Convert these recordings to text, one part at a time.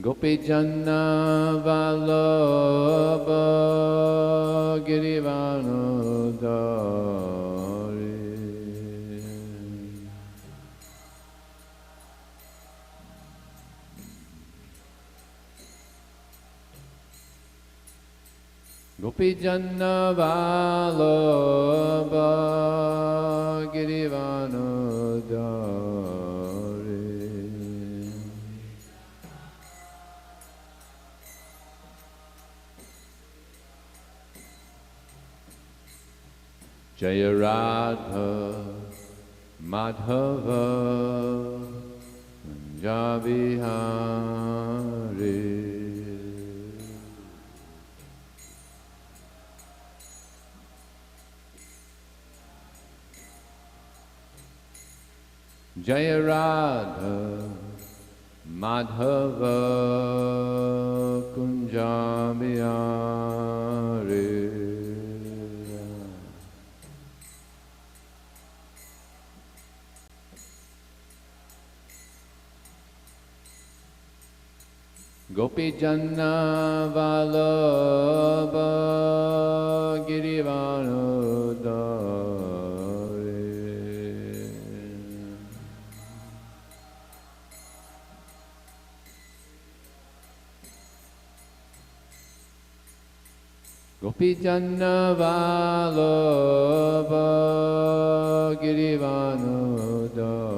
Gopi Janna Vallabha Girivanodari Gopi Janna Vallabha Girivanodari Jaya Radha Madhava Javihari Jaya Radha Madhava Kunjabiyari Gopi Janna Vallabha Girivanodari Gopi Janna Vallabha Girivanodari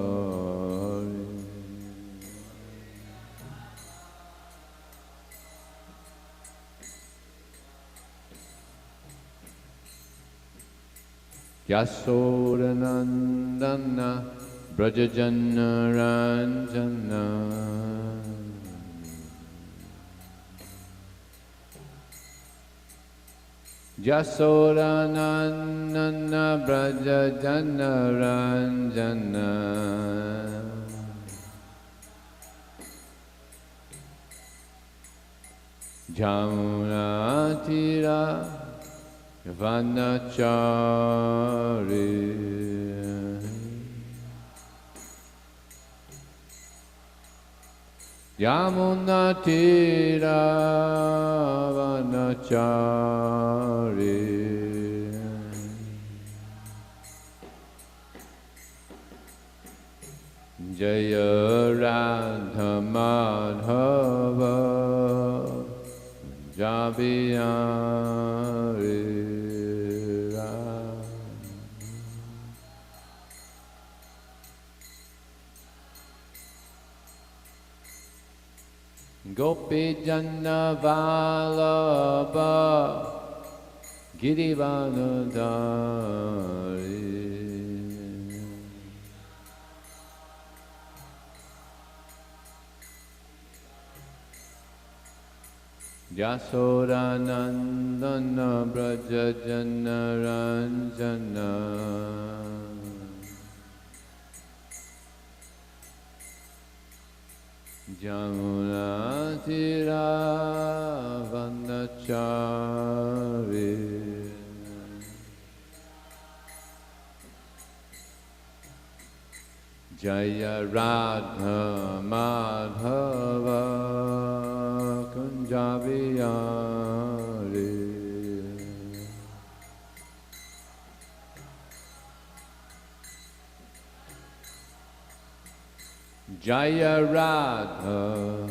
Yasodanandana Brajajana Ranjana Yasodanandana Brajajana Ranjana Jamuna Tira Vanachari Yamuna Tira Vanachari Jaya Radha Madhava Javihari Gopi Janna Vallabha Girivanodari Yasodanandana Brajajana Ranjana Jamuna Tira Vanachari Jaya Radha Madhava Kunjabiyari Jaya Radha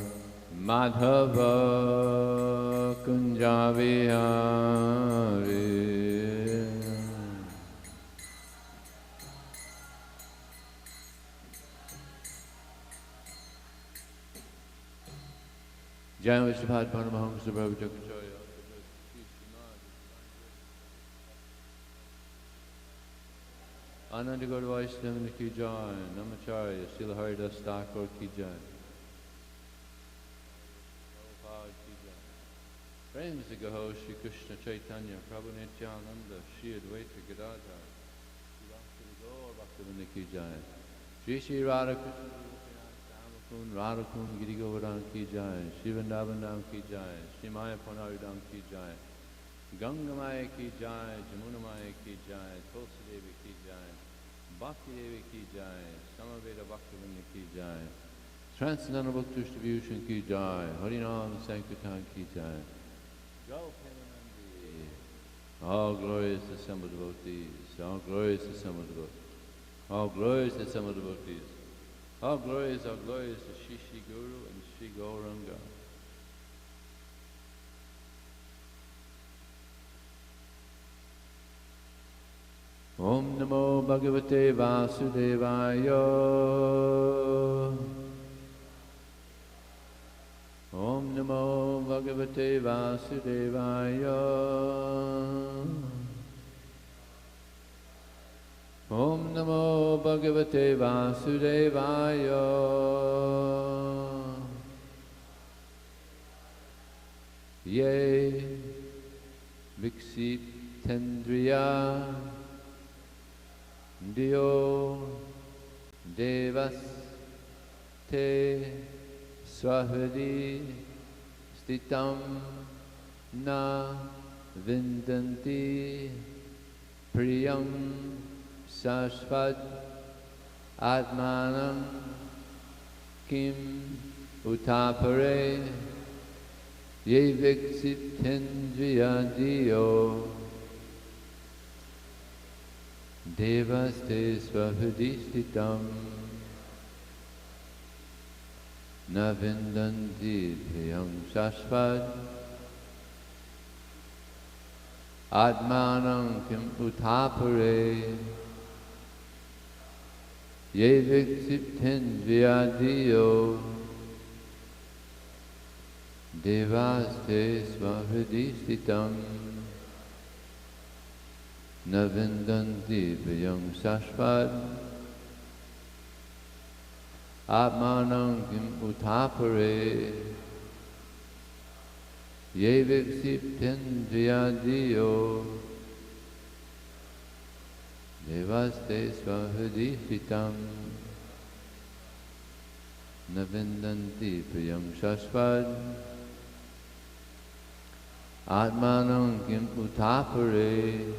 Madhava Kunjabiyari Jai Vishwabhat Paramahamsa Prabhu Jakacharya Ananda Gaur Vaishnava Ki Jai Namacharya Srila Haridas Thakur Ki Jai Prabhupada Ki Jai Prem Se Gaho Shri Krishna Chaitanya Prabhu Nityananda Shri Advaita Gadadhar Shri Bhakti Gaur Bhaktivinoda Ki Jai Shri Shri Radha Krishna Radha Kund Giri Govardhan Ki Jai, Shri Vrindavan Dham Ki Jai, Shri Maya Purnari Dham Ki Jai, Ganga Maya Ki Jai, Jamuna Maya Ki Jai, Tulsi Devi Ki Jai, Bhakti Devi Ki Jai, Samaveda Bhaktivinoda Ki Jai, Transcendental Book Distribution Ki Jai, Harinam Sankirtan Ki Jai. Jai Premanandi. All glorious assembled devotees, all glorious assembled devotees, all glorious assembled devotees, all glorious to Shri Guru and Shri Gauranga. Om Namo Bhagavate Vasudevaya. Om Namo Bhagavate Vasudevaya. Om Namo Bhagavate Vasudevaya. Ye Viksit Tendriya Dio Devas Te Swahadi Stitam Na Vindanti Priyam Sashvad Atmanam Kim Utapare Ye Viksitendriya Dio Devaste Swahadistitam Na Vindanti Priyam Shashvad Atmanam Kim Utapare Ye Viksitendriya Dio Devaste Swahadistitam Na Vindanti Priyam Shashvad Atmanam Kim Utapare Ye Viksitendriya Dio Devaste Swahadistitam Na Vindanti Priyam Shashvad Atmanam Kim Utapare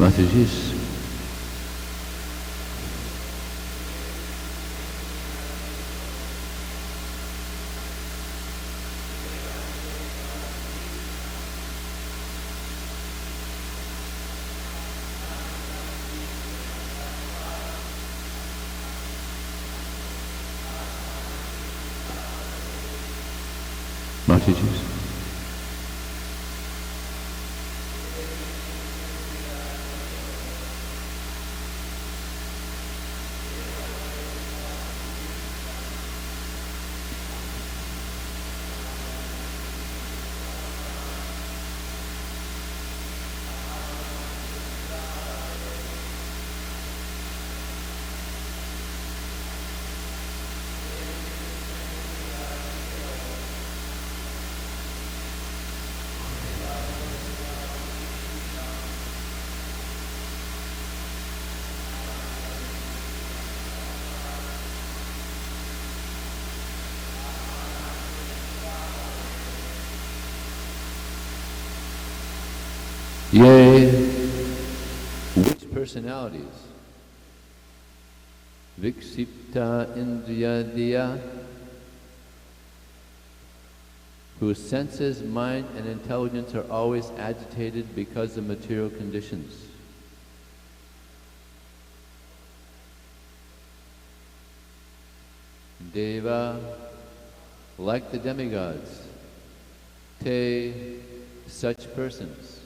Mataji's. Mataji's. Yea, which personalities? Viksipta Indriya Diya, whose senses, mind, and intelligence are always agitated because of material conditions. Deva, like the demigods. Te, such persons.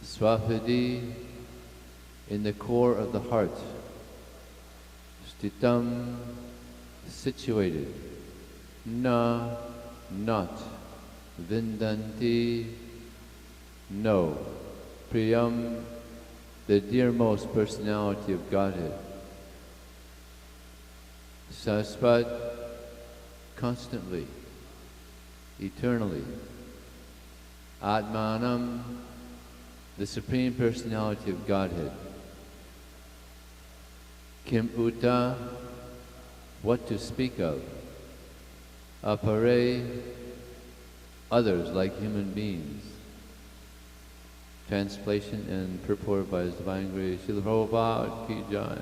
Swapadi, in the core of the heart. Stitam, situated. Na, not. Vindanti, no. Priyam, the dearmost personality of Godhead. Saspat, constantly, eternally. Atmanam, the Supreme Personality of Godhead. Kim Uta, what to speak of. Apare, others like human beings. Translation and purport by His Divine Grace, Srila Prabhupada Ki Jai.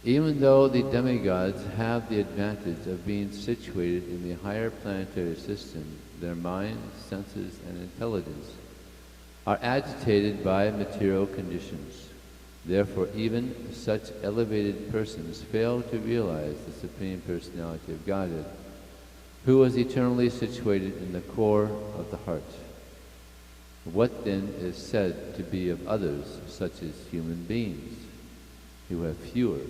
Even though the demigods have the advantage of being situated in the higher planetary system, their minds, senses, and intelligence are agitated by material conditions. Therefore, even such elevated persons fail to realize the Supreme Personality of Godhead, who is eternally situated in the core of the heart. What then is said to be of others, such as human beings, who have fewer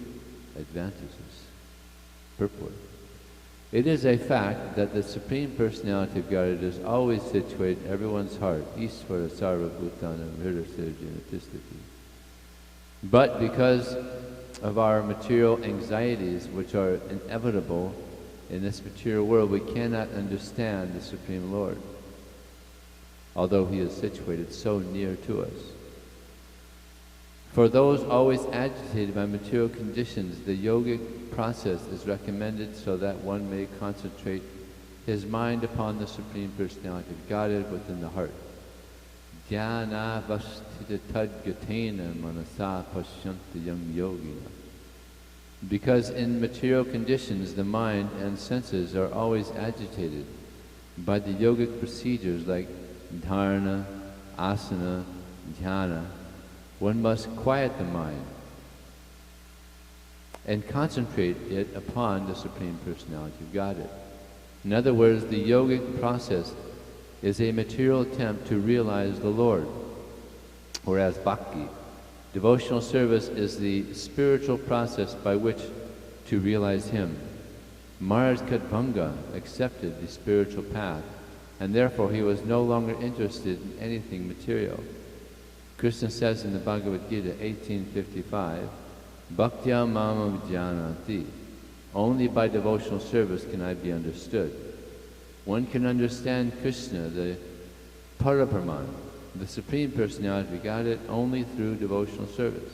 advantages? Purport. It is a fact that the Supreme Personality of Godhead is always situated in everyone's heart, Ishvara Sarva Bhutanam Hridaya Janatistati. But because of our material anxieties, which are inevitable in this material world, we cannot understand the Supreme Lord, although He is situated so near to us. For those always agitated by material conditions, the yogic process is recommended so that one may concentrate his mind upon the Supreme Personality of Godhead within the heart. Dhyana vastita tadgatena manasa pashyanta yam yogina. Because in material conditions, the mind and senses are always agitated by the yogic procedures like dharana, asana, dhyana. One must quiet the mind and concentrate it upon the Supreme Personality of Godhead. In other words, the yogic process is a material attempt to realize the Lord, whereas bhakti, devotional service, is the spiritual process by which to realize Him. Maharaj Kadbanga accepted the spiritual path, and therefore he was no longer interested in anything material. Krishna says in the Bhagavad Gita 18:55, Bhaktya mama vijnanati. Only by devotional service can I be understood. One can understand Krishna, the Parabrahman, the Supreme Personality of Godhead, only through devotional service.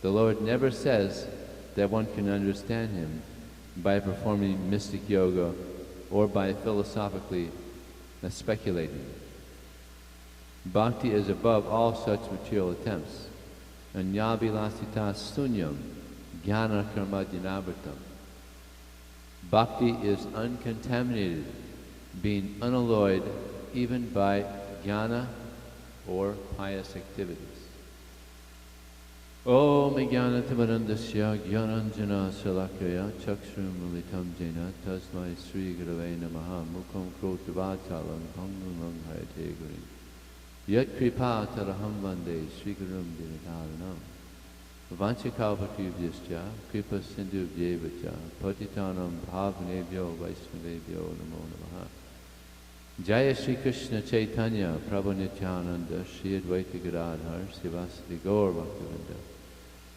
The Lord never says that one can understand Him by performing mystic yoga or by philosophically speculating. Bhakti is above all such material attempts. Anyabilasita sunyam jnana karma dinavritam. Bhakti is uncontaminated, being unalloyed even by jnana or pious activities. Om jnanatimarandasya jnananjana salakaya chakshram militam jena tasmai sri gurave namaha mukham krotavatalam bhangam hayate gurim. Yat kripa taraham vande Sri Gurum Dinataranam Vanchakalpatubhyascha kripa sindhubhyevacha patitanam bhavanebhyo vaishnavebhyo namo namaha. Jaya Shri Krishna Chaitanya Prabhu Nityananda Shri Advaita Gadadhar Srivasadi Gaur Bhaktivinoda.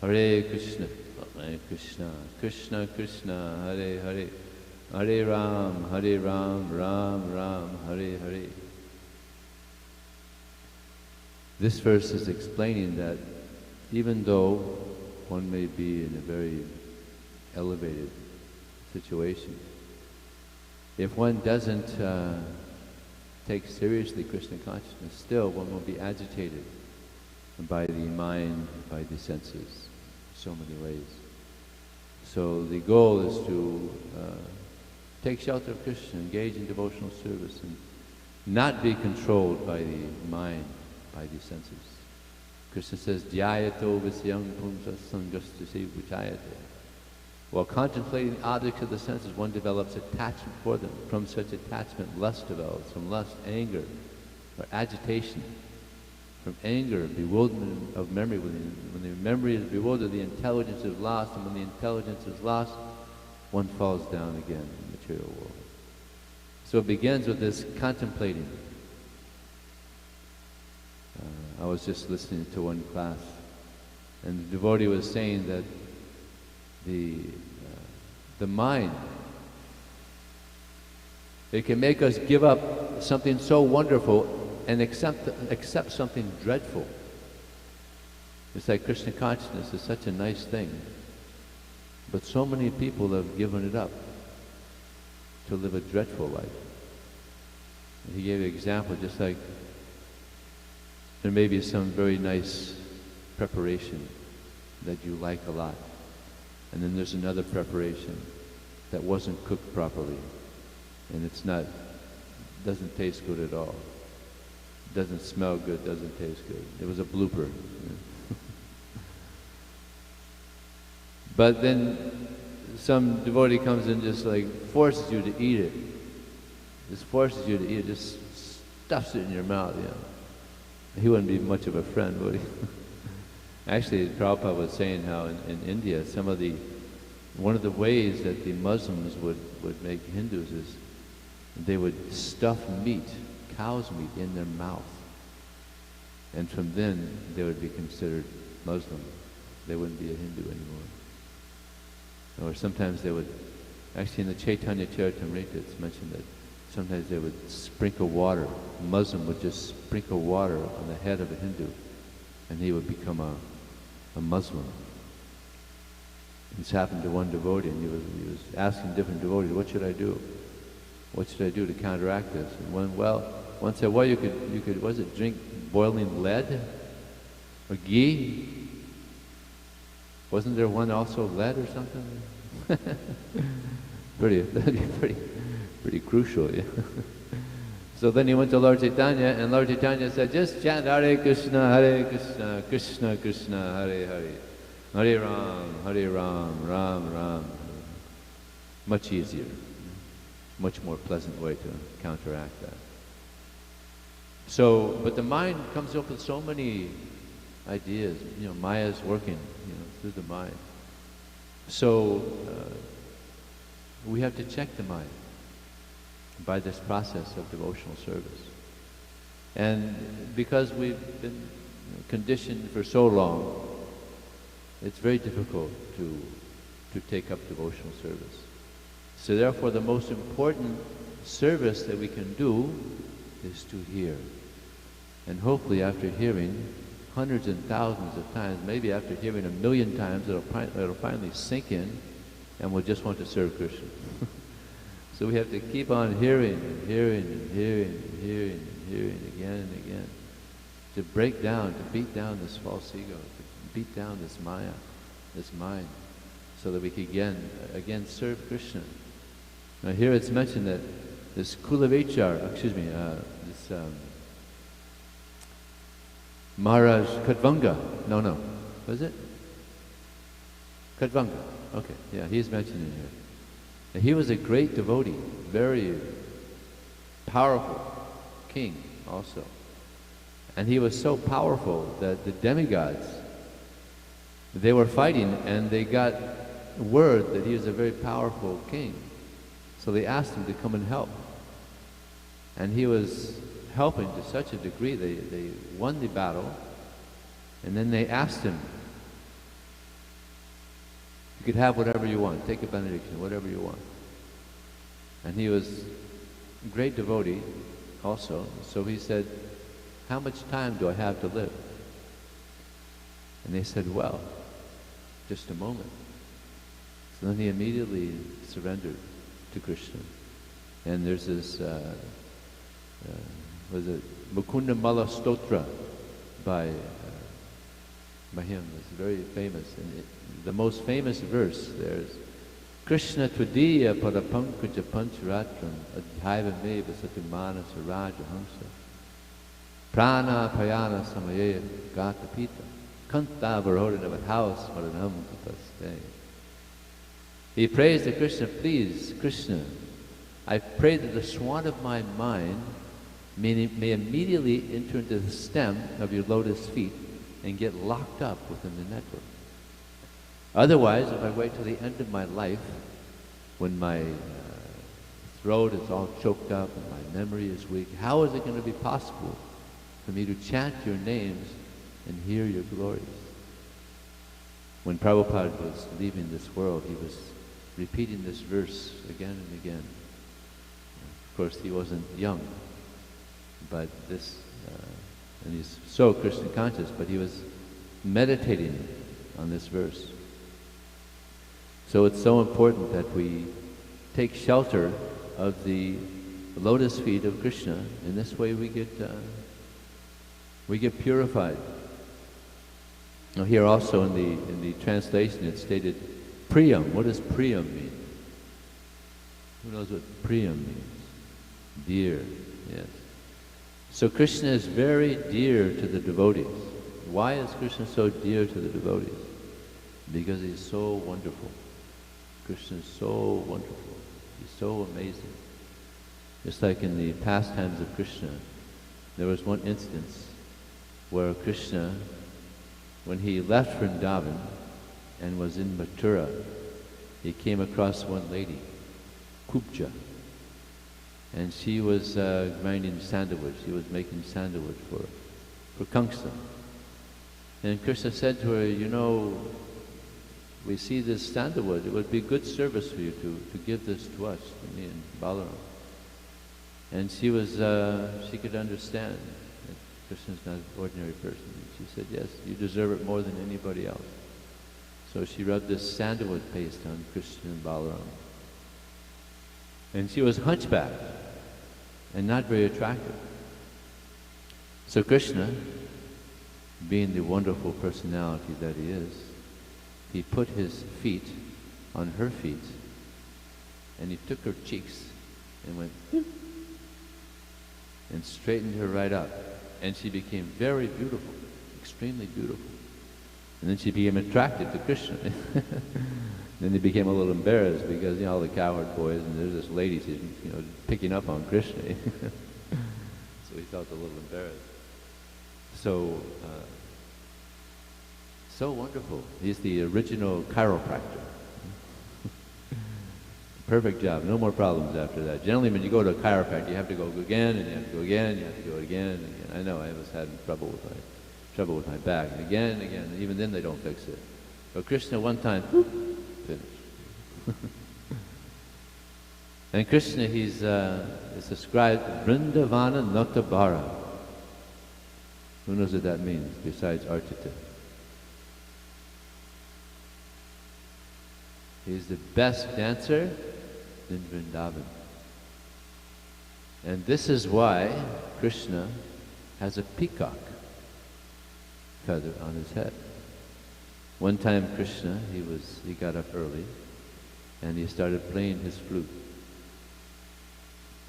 Hare Krishna, Hare Krishna, Krishna Krishna, Hare Hare, Hare Ram, Ram Ram, Hare Hare. This verse is explaining that even though one may be in a very elevated situation, if one doesn't takes seriously Krishna consciousness, still one will be agitated by the mind, by the senses, so many ways. So the goal is to take shelter of Krishna, engage in devotional service, and not be controlled by the mind, by the senses. Krishna says, Dhyayato visyam pumsa sangastasya vichayate. While contemplating the objects of the senses, one develops attachment for them. From such attachment, lust develops. From lust, anger, or agitation. From anger, bewilderment of memory. When the memory is bewildered, the intelligence is lost, and when the intelligence is lost, one falls down again in the material world. So it begins with this contemplating. I was just listening to one class, and the devotee was saying that the mind, it can make us give up something so wonderful and accept something dreadful. It's like Krishna consciousness is such a nice thing, but so many people have given it up to live a dreadful life. And he gave an example, just like there may be some very nice preparation that you like a lot, and then there's another preparation that wasn't cooked properly, and doesn't taste good at all. Doesn't smell good, doesn't taste good. It was a blooper. But then some devotee comes and just like forces you to eat it. Just forces you to eat it, just stuffs it in your mouth, you know. He wouldn't be much of a friend, would he? Actually, Prabhupada was saying how in India, one of the ways that the Muslims would make Hindus is they would stuff meat, cow's meat, in their mouth. And from then, they would be considered Muslim. They wouldn't be a Hindu anymore. Or sometimes they would, actually in the Chaitanya Charitamrita, it's mentioned that sometimes they would sprinkle water. A Muslim would just sprinkle water on the head of a Hindu, and he would become a Muslim. This happened to one devotee, and he was asking different devotees, what should I do? What should I do to counteract this? And one said, well, you could, was it drink boiling lead or ghee? Wasn't there one also lead or something? pretty crucial, yeah. So then he went to Lord Chaitanya, and Lord Chaitanya said, just chant Hare Krishna, Krishna Krishna, Hare Hare. Hare Ram, Ram Ram. Much easier, much more pleasant way to counteract that. So, but the mind comes up with so many ideas. You know, Maya's working, through the mind. So we have to check the mind by this process of devotional service. And because we've been conditioned for so long, it's very difficult to take up devotional service. So therefore, the most important service that we can do is to hear. And hopefully after hearing hundreds and thousands of times, maybe after hearing 1,000,000 times, it'll finally sink in, and we'll just want to serve Krishna. So we have to keep on hearing and hearing and hearing and hearing and hearing again and again, to break down, to beat down this false ego, to beat down this Maya, this mind, so that we can again serve Krishna. Now here it's mentioned that this Kulavechar, this Maharaj Kadvanga, no, was it? Kadvanga, okay, yeah, he's mentioned in here. And he was a great devotee, very powerful king also. And he was so powerful that the demigods, they were fighting, and they got word that he was a very powerful king. So they asked him to come and help. And he was helping to such a degree, they won the battle, and then they asked him, you could have whatever you want, take a benediction, whatever you want. And he was a great devotee also, so he said, how much time do I have to live? And they said, well, just a moment. So then he immediately surrendered to Krishna. And there's this was it Mukunda Mala Stotra by him. It's very famous. And the most famous verse there is Krishna Tvadiya Parapankaja Pancharatram Adhyavameva Satumana Saraja Hamsa Prana Payana Samaya Gata Pita Kanta Varodana House Maranam Tapaste. He prays to Krishna, please, Krishna, I pray that the swan of my mind may immediately enter into the stem of your lotus feet and get locked up within the network. Otherwise, if I wait till the end of my life, when my throat is all choked up and my memory is weak, how is it going to be possible for me to chant your names and hear your glories? When Prabhupada was leaving this world, he was repeating this verse again and again. Of course, he wasn't young, but this, and he's so Krishna conscious, but he was meditating on this verse. So it's so important that we take shelter of the lotus feet of Krishna. In this way we get purified. Now here also in the translation it stated Priyam. What does Priyam mean? Who knows what Priyam means? Dear, yes. So Krishna is very dear to the devotees. Why is Krishna so dear to the devotees? Because he's so wonderful. Krishna is so wonderful. He's so amazing. Just like in the pastimes of Krishna, there was one instance where Krishna, when he left Vrindavan and was in Mathura, he came across one lady, Kubja, and she was grinding sandalwood. She was making sandalwood for Kamsa. And Krishna said to her, you know, we see this sandalwood, it would be good service for you to give this to us, to me and Balaram. And she could understand that Krishna's not an ordinary person. And she said, yes, you deserve it more than anybody else. So she rubbed this sandalwood paste on Krishna and Balaram. And she was hunchbacked and not very attractive. So Krishna, being the wonderful personality that he is, he put his feet on her feet and he took her cheeks and went and straightened her right up, and she became very beautiful, extremely beautiful. And then she became attracted to Krishna. Then he became a little embarrassed because, you know, all the cowherd boys, and there's this lady, she's, you know, picking up on Krishna. So he felt a little embarrassed. So, so wonderful. He's the original chiropractor. Perfect job. No more problems after that. Generally, when you go to a chiropractor, you have to go again, and you have to go again, you have to go again and again. I know I was having trouble with my back, and again and again. And even then, they don't fix it. But Krishna, one time, finished. And Krishna, is described Vrindavana Notabara. Who knows what that means besides Archita? He's the best dancer in Vrindavan. And this is why Krishna has a peacock feather on his head. One time Krishna, he got up early and he started playing his flute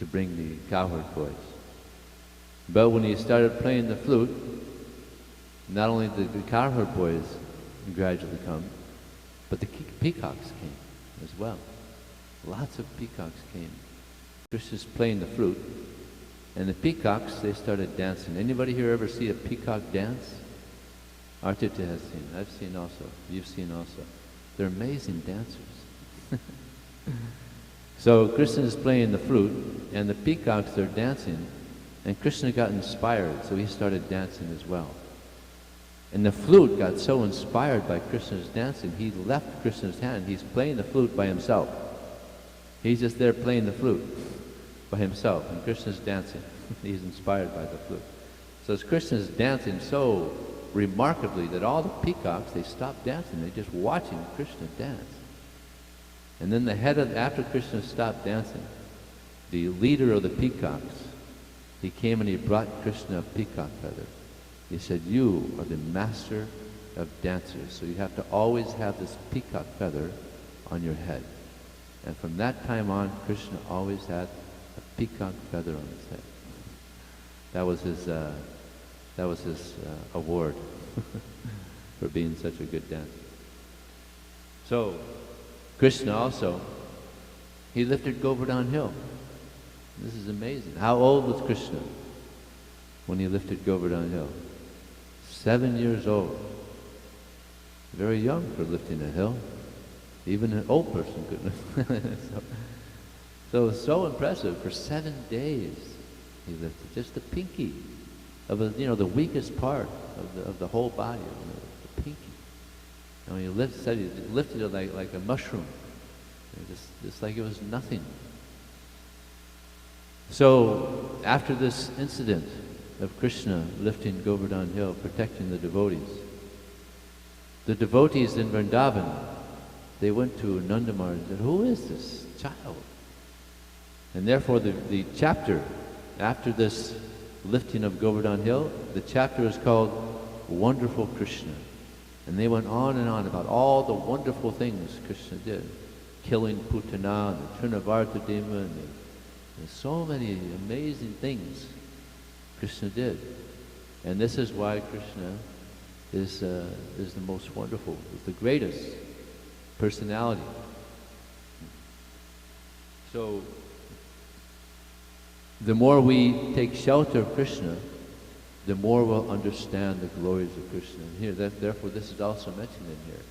to bring the cowherd boys. But when he started playing the flute, not only did the cowherd boys gradually come, but the peacocks came as well. Lots of peacocks came. Krishna's playing the flute, and the peacocks, they started dancing. Anybody here ever see a peacock dance? Archita has seen. I've seen also. You've seen also. They're amazing dancers. So Krishna is playing the flute, and the peacocks are dancing, and Krishna got inspired, so he started dancing as well. And the flute got so inspired by Krishna's dancing, he left Krishna's hand. He's playing the flute by himself. He's just there playing the flute by himself, and Krishna's dancing. He's inspired by the flute. So as Krishna's dancing so remarkably that all the peacocks, they stopped dancing. They're just watching Krishna dance. And then after Krishna stopped dancing, the leader of the peacocks he came and he brought Krishna a peacock feather. He said, you are the master of dancers, so you have to always have this peacock feather on your head. And from that time on, Krishna always had a peacock feather on his head. That was his award for being such a good dancer. So, Krishna also, he lifted Govardhan Hill. This is amazing. How old was Krishna when he lifted Govardhan Hill? 7 years old. Very young for lifting a hill. Even an old person couldn't. So it was so impressive. For 7 days he lifted just the pinky of the weakest part of the whole body, the pinky. And he lifted it like a mushroom, just like it was nothing. So after this incident of Krishna lifting Govardhan Hill, protecting the devotees in Vrindavan, they went to Nandamar and said, who is this child? And therefore the chapter after this lifting of Govardhan Hill, the chapter is called Wonderful Krishna. And they went on and on about all the wonderful things Krishna did. Killing Putana, and the Trinavartadima, and so many amazing things Krishna did. And this is why Krishna is the most wonderful, is the greatest personality. So the more we take shelter of Krishna, the more we'll understand the glories of Krishna. And here, therefore, this is also mentioned in here,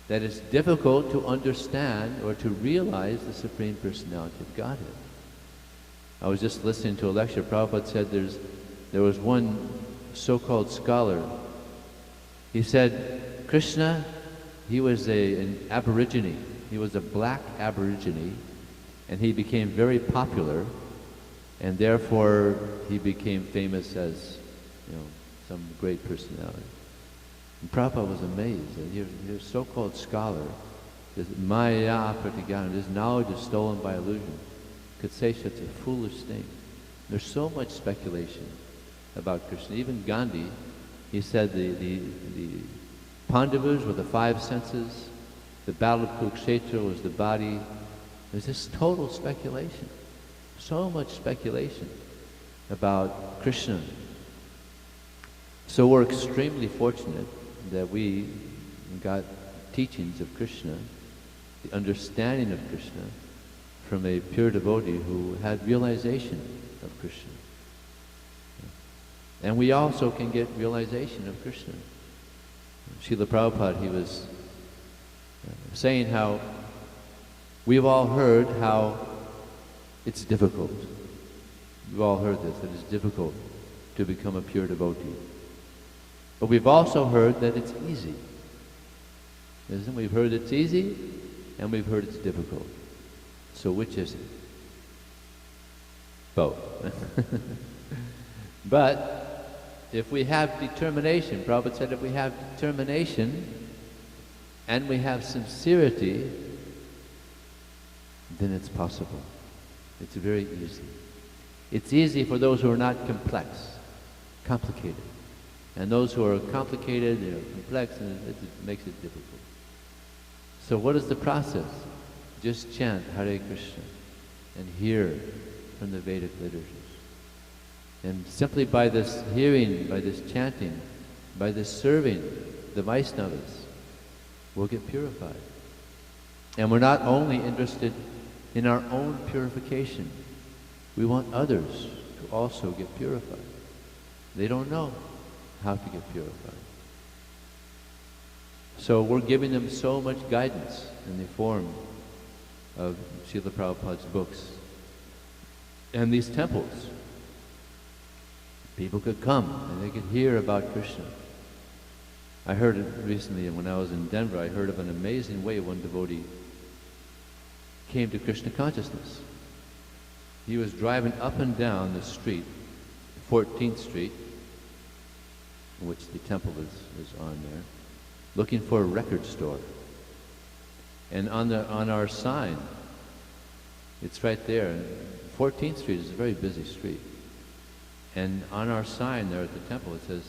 that it's difficult to understand or to realize the Supreme Personality of Godhead. I was just listening to a lecture. Prabhupada said there was one so-called scholar. He said, Krishna, he was an aborigine. He was a black aborigine, and he became very popular, and therefore he became famous as, some great personality. And Prabhupada was amazed that here's a so-called scholar, this maya pratigana, this knowledge is stolen by illusion, could say such a foolish thing. There's so much speculation about Krishna. Even Gandhi, he said the Pandavas were the 5 senses, the battle of Kurukshetra was the body. There's this total speculation. So much speculation about Krishna. So we're extremely fortunate that we got teachings of Krishna, the understanding of Krishna, from a pure devotee who had realization of Krishna. And we also can get realization of Krishna. Srila Prabhupada, he was saying how we've all heard how it's difficult. We've all heard this, that it's difficult to become a pure devotee. But we've also heard that it's easy. Isn't it? We've heard it's easy, and we've heard it's difficult. So which is it? Both. But if we have determination, Prabhupada said if we have determination and we have sincerity, then it's possible. It's very easy. It's easy for those who are not complicated. And those who are complicated, they're complex, and it makes it difficult. So what is the process? Just chant Hare Krishna and hear from the Vedic literatures. And simply by this hearing, by this chanting, by this serving the Vaishnavas, we'll get purified. And we're not only interested in our own purification, we want others to also get purified. They don't know how to get purified. So we're giving them so much guidance in the form of Srila Prabhupada's books. And these temples, people could come and they could hear about Krishna. I heard it recently when I was in Denver. I heard of an amazing way one devotee came to Krishna consciousness. He was driving up and down the street, 14th Street, in which the temple is on there, looking for a record store. And on our sign, it's right there. 14th Street is a very busy street. And on our sign there at the temple, it says,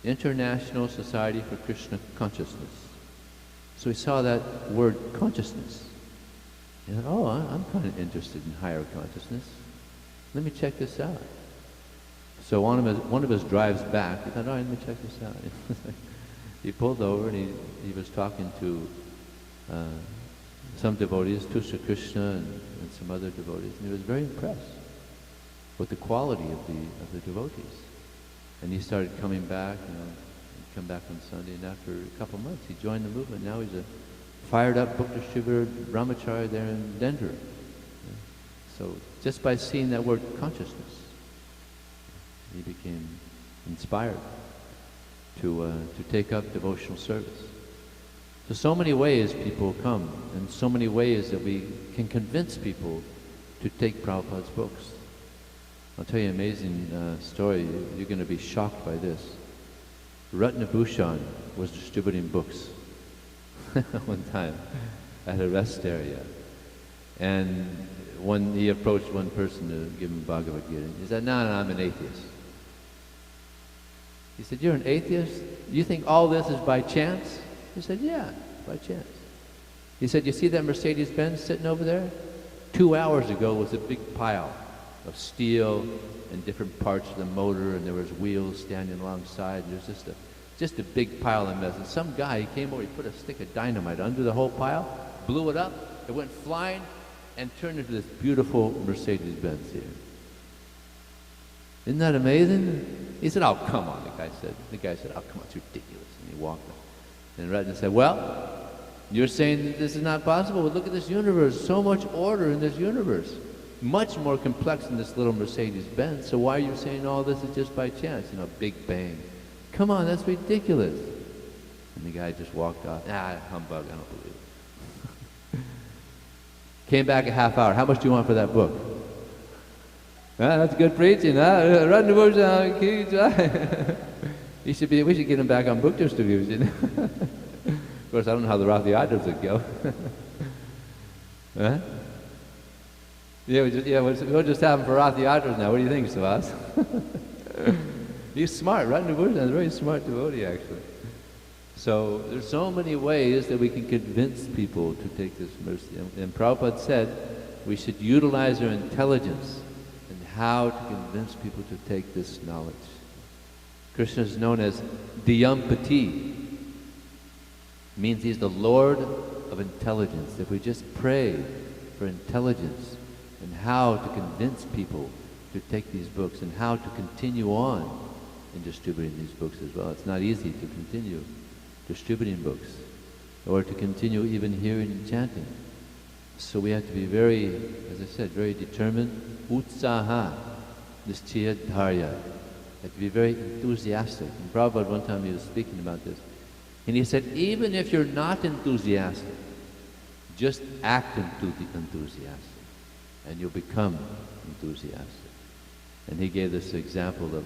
International Society for Krishna Consciousness. So we saw that word consciousness. And oh, I'm kind of interested in higher consciousness. Let me check this out. So one of his drives back, he thought, all right, let me check this out. He pulled over and he was talking to some devotees, Tusha Krishna and some other devotees, and he was very impressed with the quality of the devotees. And he started coming back, he'd come back on Sunday, and after a couple of months he joined the movement. Now he's a fired up book distributor, brahmachari there in Denver. So just by seeing that word consciousness, he became inspired to take up devotional service. So many ways people come, and so many ways that we can convince people to take Prabhupada's books. I'll tell you an amazing story. You're going to be shocked by this. Ratnabhushan was distributing books one time at a rest area. And he approached one person to give him Bhagavad Gita. He said, no, I'm an atheist. He said, you're an atheist? You think all this is by chance? He said, yeah, by chance. He said, you see that Mercedes-Benz sitting over there? 2 hours ago was a big pile of steel and different parts of the motor, and there was wheels standing alongside. There's just a big pile of mess. And some guy, he came over, he put a stick of dynamite under the whole pile, blew it up, it went flying, and turned into this beautiful Mercedes-Benz here. Isn't that amazing? He said, oh, come on, the guy said. The guy said, oh, come on, it's ridiculous. And he walked up. And Ratna said, well, you're saying that this is not possible? Well, look at this universe. So much order in this universe. Much more complex than this little Mercedes-Benz. So why are you saying all this is just by chance? Big bang. Come on, that's ridiculous. And the guy just walked off. Humbug, I don't believe it. Came back a half hour. How much do you want for that book? That's good preaching, huh? We should get him back on book distribution. Of course, I don't know how the Rathayatras would go. Huh? We'll just have him for Rathayatras now. What do you think, Suvas? He's smart. Ratnabhushan is a very smart devotee, actually. So there's so many ways that we can convince people to take this mercy. And Prabhupada said we should utilize our intelligence in how to convince people to take this knowledge. Krishna is known as Diyampati. Means he's the Lord of intelligence. If we just pray for intelligence and how to convince people to take these books and how to continue on in distributing these books as well. It's not easy to continue distributing books or to continue even hearing and chanting. So we have to be very, as I said, very determined. Utsaha, nischaya dharya. We have to be very enthusiastic. And Prabhupada one time he was speaking about this. And he said, even if you're not enthusiastic, just act enthusiastic and you'll become enthusiastic. And he gave this example of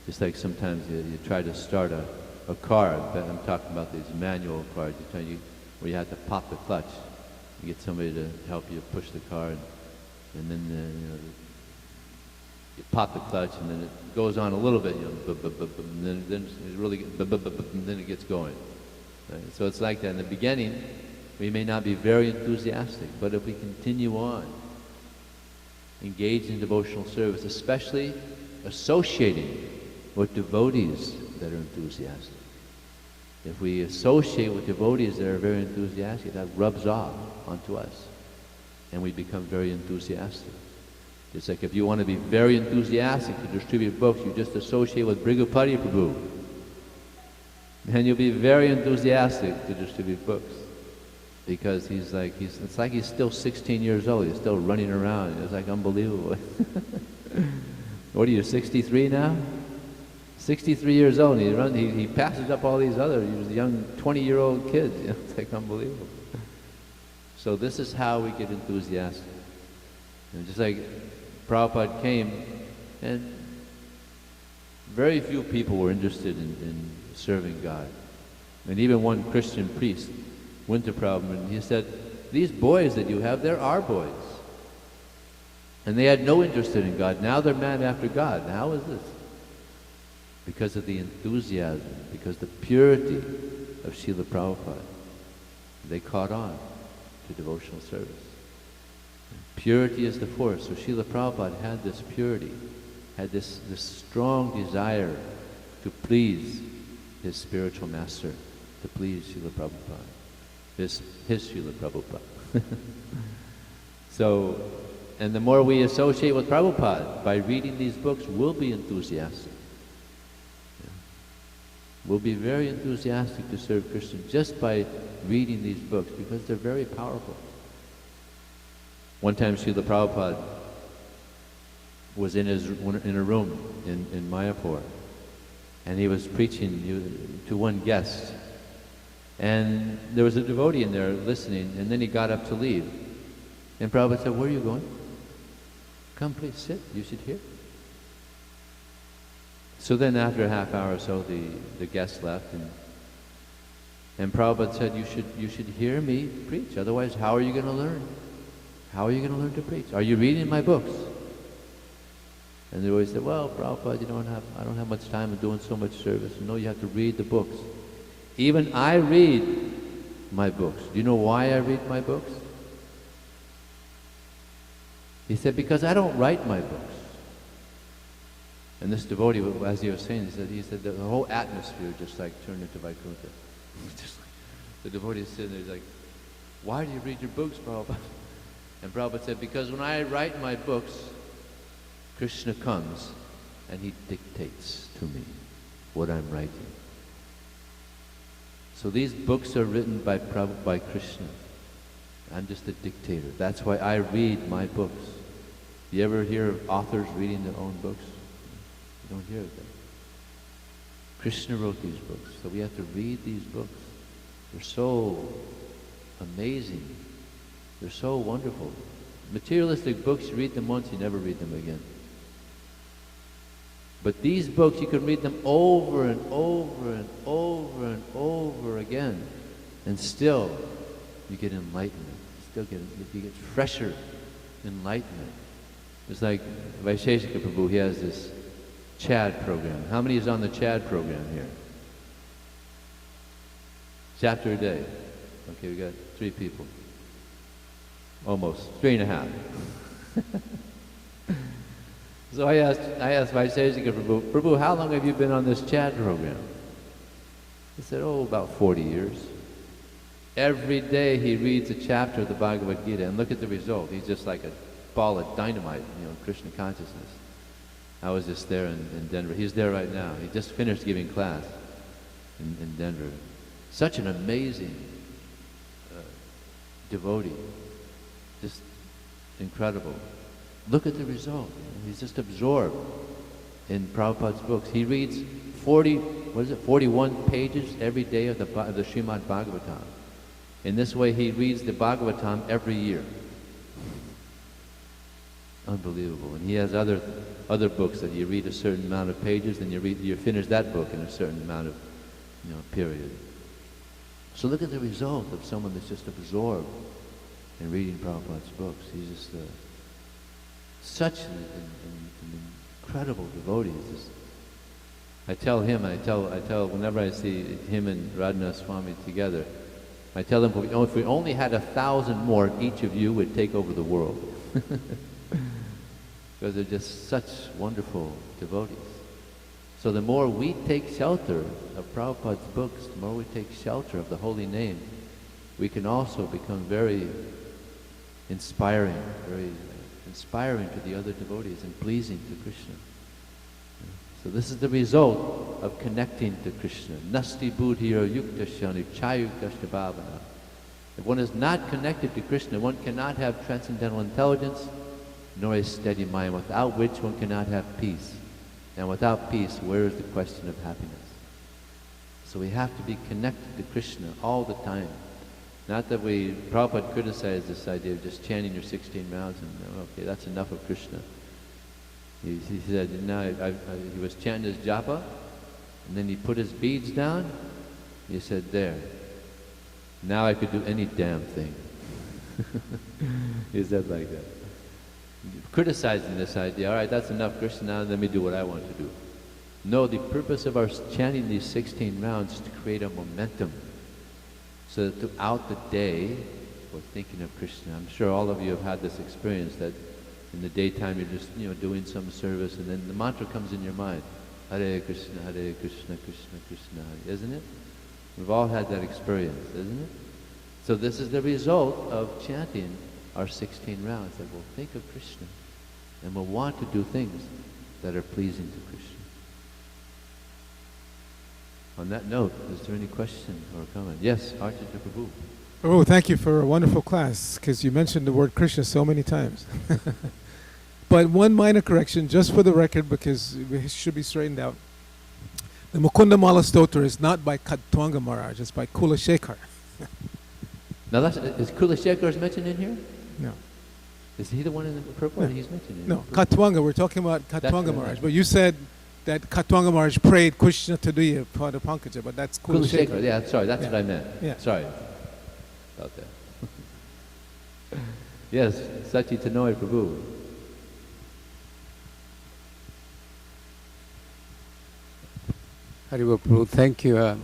just like sometimes you try to start a car. I'm talking about these manual cars where you have to pop the clutch. You get somebody to help you push the car, and then you pop the clutch, and then it goes on a little bit, and then it really and then it gets going. Right? So it's like that. In the beginning, we may not be very enthusiastic, but if we continue on, engage in devotional service, especially associating with devotees that are enthusiastic. If we associate with devotees that are very enthusiastic, that rubs off onto us, and we become very enthusiastic. It's like if you want to be very enthusiastic to distribute books, you just associate with Vijaya Prabhu, and you'll be very enthusiastic to distribute books. Because it's like he's still 16 years old. He's still running around. It's like unbelievable. What are you, 63 now? 63 years old. And he passes up all these other young 20-year-old kids. It's like unbelievable. So this is how we get enthusiastic. And just like Prabhupada came, and very few people were interested in serving God. And even one Christian priest went to Prabhupada and he said, these boys that you have, they're our boys. And they had no interest in God. Now they're mad after God. How is this? Because of the enthusiasm, because the purity of Srila Prabhupada. They caught on to devotional service. Purity is the force. So Srila Prabhupada had this purity, had this strong desire to please his spiritual master, to please Srila Prabhupada, his Srila Prabhupada. So, and the more we associate with Prabhupada, by reading these books, we'll be enthusiastic. We'll be very enthusiastic to serve Krishna just by reading these books, because they're very powerful. One time Srila Prabhupada was in a room in Mayapur, and he was preaching to one guest. And there was a devotee in there listening, and then he got up to leave. And Prabhupada said, "Where are you going? Come, please sit. You should hear." So then after a half hour or so, the guest left, and Prabhupada said, you should hear me preach. Otherwise, how are you going to learn? How are you going to learn to preach? Are you reading my books? And they always said, "Well, Prabhupada, I don't have much time. I'm doing so much service." No, you have to read the books. Even I read my books. Do you know why I read my books? He said, "Because I don't write my books." And this devotee, as he was saying, he said the whole atmosphere just like turned into Vaikuntha. Just like, the devotee is sitting there, he's like, "Why do you read your books, Prabhupada?" And Prabhupada said, "Because when I write my books, Krishna comes and he dictates to me what I'm writing." So these books are written by Krishna. I'm just a dictator. That's why I read my books. You ever hear of authors reading their own books? You don't hear of them. Krishna wrote these books, so we have to read these books. They're so amazing. They're so wonderful. Materialistic books, you read them once, you never read them again. But these books, you can read them over and over and over and over again, and still you get enlightenment. You get fresher enlightenment. It's like Vijaya Prabhu, he has this Chad program. How many is on the Chad program here? Chapter a day. Okay, we got 3 people. Almost, 3.5. So I asked Vijaya Prabhu, how long have you been on this Chad program? He said, about 40 years. Every day he reads a chapter of the Bhagavad Gita, and look at the result. He's just like a ball of dynamite, Krishna consciousness. I was just there in Denver. He's there right now. He just finished giving class in Denver. Such an amazing devotee. Just incredible. Look at the result. He's just absorbed in Prabhupada's books. He reads 41 pages every day of the Srimad Bhagavatam. In this way, he reads the Bhagavatam every year. Unbelievable. And he has other books that you read a certain amount of pages, and you finish that book in a certain amount of period. So look at the result of someone that's just absorbed in reading Prabhupada's books. He's just such an incredible devotee. I tell him, whenever I see him and Radhanath Swami together, I tell them, if we only had 1,000 more, each of you would take over the world. Because they're just such wonderful devotees. So the more we take shelter of Prabhupada's books, the more we take shelter of the holy name, we can also become very inspiring to the other devotees and pleasing to Krishna. So this is the result of connecting to Krishna. Nasti buddhir yukta shani chayukta bhavana. If one is not connected to Krishna, one cannot have transcendental intelligence, nor a steady mind, without which one cannot have peace. And without peace, where is the question of happiness? So we have to be connected to Krishna all the time. Not that Prabhupada criticized this idea of just chanting your 16 rounds and, okay, that's enough of Krishna. He said, he was chanting his japa, and then he put his beads down. He said, there, now I could do any damn thing. He said like that. criticizing this idea. All right, that's enough Krishna, now let me do what I want to do. No, the purpose of our chanting these 16 rounds is to create a momentum so that throughout the day we're thinking of Krishna. I'm sure all of you have had this experience that in the daytime you're just doing some service and then the mantra comes in your mind. Hare Krishna, Krishna Krishna, Hare. Isn't it? We've all had that experience, isn't it? So this is the result of chanting our 16 rounds, that we'll think of Krishna and we'll want to do things that are pleasing to Krishna. On that note, is there any question or comment? Yes, Vijaya Prabhu. Oh, thank you for a wonderful class, because you mentioned the word Krishna so many times. But one minor correction, just for the record, because it should be straightened out. The Mukunda Mala Stotra is not by Katwanga Maharaj, it's by Kula Shekhar. Now, is Kula Shekhar mentioned in here? No. Is he the one in the purple? No. He's mentioned in No, Katwanga, we're talking about Katwanga Maharaj. But you said that Katwanga Maharaj prayed Krishna Tadaya Pada Pankaja, but that's Kula Shekhar. Yeah, sorry, that's what I meant. Yeah. Sorry about that. Yes, Sachi Tanoy Prabhu. Haribo Prabhu, thank you.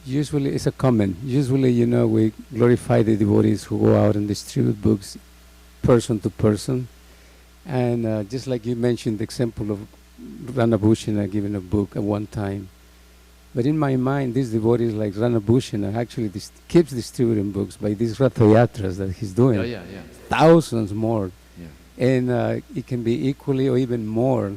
Usually, it's a comment. Usually, we glorify the devotees who go out and distribute books person to person. And just like you mentioned the example of Ranabhushana giving a book at one time. But in my mind, these devotees like Ranabhushana actually keeps distributing books by these Ratha Yatras that he's doing. Oh, yeah. Thousands more. Yeah. And it can be equally or even more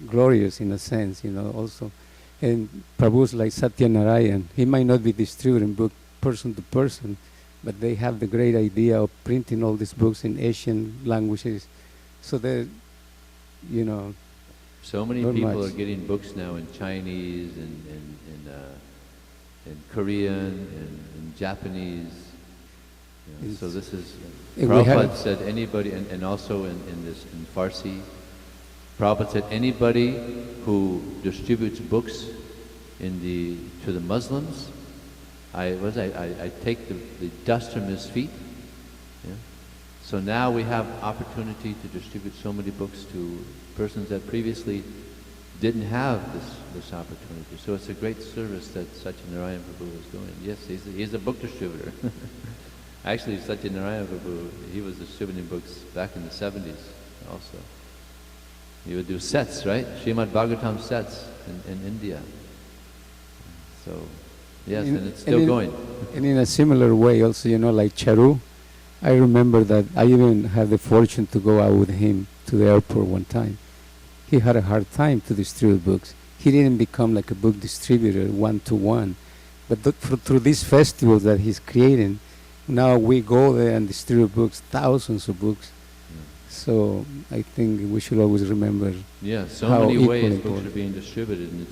glorious in a sense, also. And Prabhus like Satyanarayan, he might not be distributing book person to person, but they have the great idea of printing all these books in Asian languages. So that, so many people are getting books now in Chinese and in Korean and in Japanese. So this is, Prabhupada said anybody, and also in Farsi, Prabhupada said anybody who distributes books to the Muslims, I take the dust from his feet. Yeah? So now we have opportunity to distribute so many books to persons that previously didn't have this opportunity. So it's a great service that Satyanarayan Prabhu is doing. Yes, he's a book distributor. Actually, Satyanarayan Prabhu, he was distributing books back in the 70s also. He would do sets, right? Srimad Bhagavatam sets in India. So, yes, and it's still going. And in a similar way also, like Charu, I remember that I even had the fortune to go out with him to the airport one time. He had a hard time to distribute books. He didn't become like a book distributor one-to-one. But through these festivals that he's creating, now we go there and distribute books, thousands of books. So I think we should always remember. Yeah, so many ways books are being distributed, and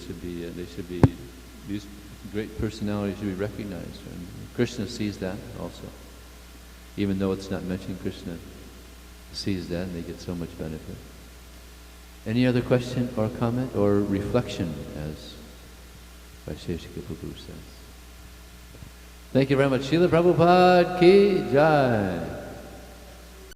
these great personalities should be recognized. And Krishna sees that also. Even though it's not mentioned, Krishna sees that, and they get so much benefit. Any other question or comment or reflection, as Vaisheshika Prabhu says? Thank you very much. Srila Prabhupada ki jai.